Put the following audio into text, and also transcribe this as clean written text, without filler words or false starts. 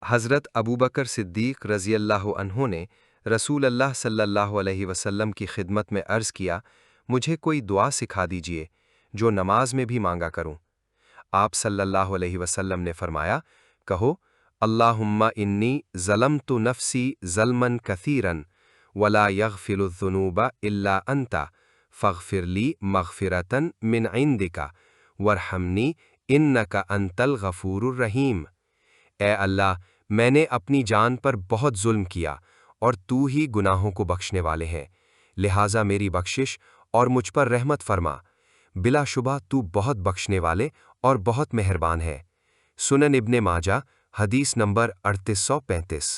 حضرت ابو بکر صدیق رضی اللہ عنہ نے رسول اللہ صلی اللہ علیہ وسلم کی خدمت میں عرض کیا، مجھے کوئی دعا سکھا دیجئے جو نماز میں بھی مانگا کروں۔ آپ صلی اللہ علیہ وسلم نے فرمایا، کہو اللہم انی ظلمت نفسی ظلما کثیرا ولا یغفر الذنوب الا انت فاغفر لی مغفرۃ من عندک وارحمنی انک انت الغفور الرحیم۔ اے اللہ، میں نے اپنی جان پر بہت ظلم کیا اور تو ہی گناہوں کو بخشنے والے ہیں، لہٰذا میری بخشش اور مجھ پر رحمت فرما، بلا شبہ تو بہت بخشنے والے اور بہت مہربان ہے۔ سنن ابن ماجہ، حدیث نمبر 3835۔